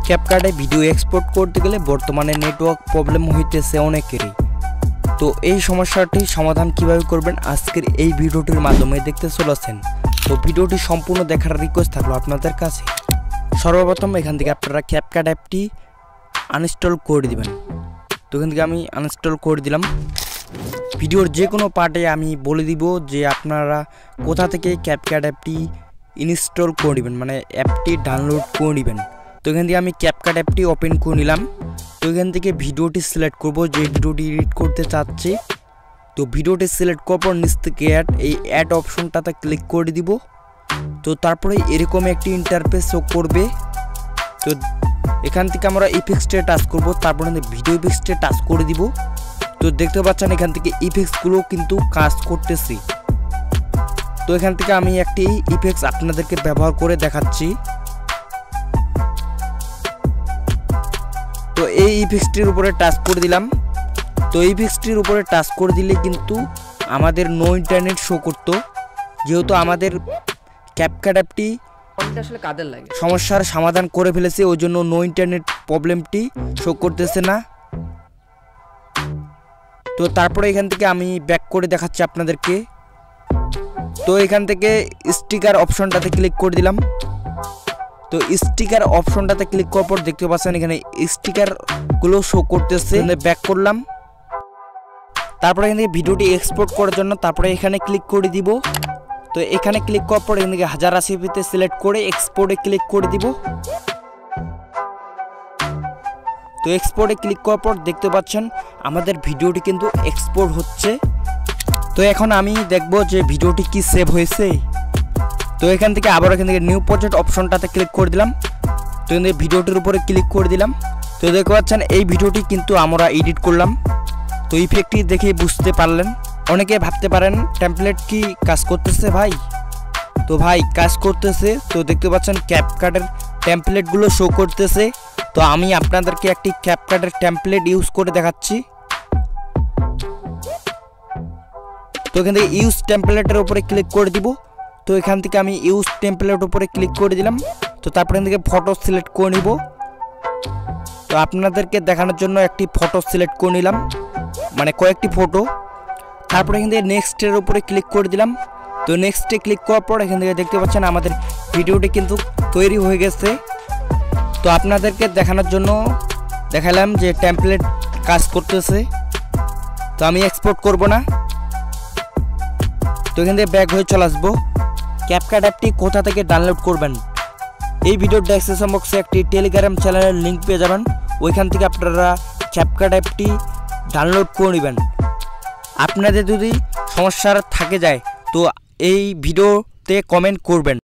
ক্যাপকাটে video export করতে গেলে বর্তমানে নেটওয়ার্ক প্রবলেম হইতেছে অনেকেরই। তো এই সমস্যাটি সমাধান কিভাবে করবেন আজকের এই ভিডিওটির মাধ্যমে দেখতে চলেছেন। তো ভিডিওটি সম্পূর্ণ দেখার রিকোয়েস্ট থাকলো আপনাদের কাছে। সর্বপ্রথম এখান থেকে আপনারা ক্যাপকাট অ্যাপটি আনইনস্টল করে দিবেন। তো এখান থেকে আমি আনইনস্টল করে দিলাম। ভিডিওর যে কোনো পার্টে আমি বলে দিব যে আপনারা কোথা থেকে ক্যাপকাট অ্যাপটি ইনস্টল করে নেবেন, মানে অ্যাপটি ডাউনলোড করে নেবেন। তো এখান থেকে আমি ক্যাপকাট অ্যাপটি ওপেন করে নিলাম। তো এখান থেকে ভিডিওটি সিলেক্ট করব, যে ভিডিওটি এডিট করতে চাচ্ছি। তো ভিডিওটি সিলেক্ট করার পর নিচ থেকে এই অ্যাড অপশনটাতে ক্লিক করে দিব। তো তারপরে এরকম একটি ইন্টারফেস শো করবে। তো এখান থেকে আমরা ইফেক্টসে টাচ করব, তারপরে ভিডিও ইফেক্টসে টাচ করে দিব। তো দেখতে পাচ্ছেন এখান থেকে ইফেক্টসগুলো কিন্তু কাজ করতেছে। তো এখান থেকে আমি একটি ইফেক্টস আপনাদেরকে ব্যবহার করে দেখাচ্ছি। তো এই ইফেক্টসটির উপরে টাচ করে দিলাম। তো ইফেক্টসটির উপরে টাচ করে দিলে কিন্তু আমাদের নো ইন্টারনেট শো করতো, যেহেতু আমাদের ক্যাপকাট অ্যাপটি আসলে কাদের লাগে সমস্যার সমাধান করে ফেলেছে, ওই জন্য নো ইন্টারনেট প্রবলেমটি শো করতেছে না। তো তারপরে এখান থেকে আমি ব্যাক করে দেখাচ্ছি আপনাদেরকে। তো এখান থেকে স্টিকার অপশনটাতে ক্লিক করে দিলাম। তো স্টিকার অপশনটাতে ক্লিক করার পর দেখতে পাচ্ছেন এখানে স্টিকারগুলো শো করতেছে। ব্যাক করলাম। তারপরে এখান থেকে ভিডিওটি এক্সপোর্ট করার জন্য তারপরে এখানে ক্লিক করে দিব। তো এখানে ক্লিক করার পর এখান থেকে 1080p সিলেক্ট করে এক্সপোর্টে ক্লিক করে দিব। তো এক্সপোর্টে ক্লিক করার পর দেখতে পাচ্ছেন আমাদের ভিডিওটি কিন্তু এক্সপোর্ট হচ্ছে। তো এখন আমি দেখব যে ভিডিওটি কি সেভ হয়েছে। তো এখান থেকে আবার এখান থেকে নিউ প্রজেক্ট অপশনটাতে ক্লিক করে দিলাম। তো এখান থেকে ভিডিওটির উপরে ক্লিক করে দিলাম। তো দেখতে পাচ্ছেন এই ভিডিওটি কিন্তু আমরা এডিট করলাম। তো ইফেক্টটি দেখে বুঝতে পারলেন। অনেকে ভাবতে পারেন টেমপ্লেট কি কাজ করতেছে ভাই। তো ভাই কাজ করতেছে। তো দেখতে পাচ্ছেন ক্যাপকাটের টেমপ্লেটগুলো শো করতেছে। তো আমি আপনাদেরকে একটি ক্যাপকাটের টেমপ্লেট ইউজ করে দেখাচ্ছি। তো এখান থেকে ইউজ টেমপ্লেটের উপরে ক্লিক করে দিব। তো এখান থেকে আমি ইউজ টেমপ্লেট উপরে ক্লিক করে দিলাম। তো তারপরে এখান থেকে ফটো সিলেক্ট করে নিব। তো আপনাদেরকে দেখানোর জন্য একটি ফটো সিলেক্ট করে নিলাম, মানে কয়েকটি ফটো। তারপরে এখান থেকে নেক্সটের উপরে ক্লিক করে দিলাম। তো নেক্সটে ক্লিক করার পর এখান থেকে দেখতে পাচ্ছেন আমাদের ভিডিওটি কিন্তু তৈরি হয়ে গেছে। তো আপনাদেরকে দেখানোর জন্য দেখালাম যে টেমপ্লেট কাজ করতেছে। তো আমি এক্সপোর্ট করব না। তো এখান থেকে ব্যাক হয়ে চলে আসবো। ক্যাপকাট অ্যাপটি কোথা থেকে ডাউনলোড করবেন, এই ভিডিওর ডেসক্রিপশন বক্সে একটি টেলিগ্রাম চ্যানেলের লিঙ্ক পেয়ে যাবেন। ওইখান থেকে আপনারা ক্যাপকাট অ্যাপটি ডাউনলোড করে নেবেন। আপনাদের যদি সমস্যা থাকে যায় তো এই ভিডিওতে কমেন্ট করবেন।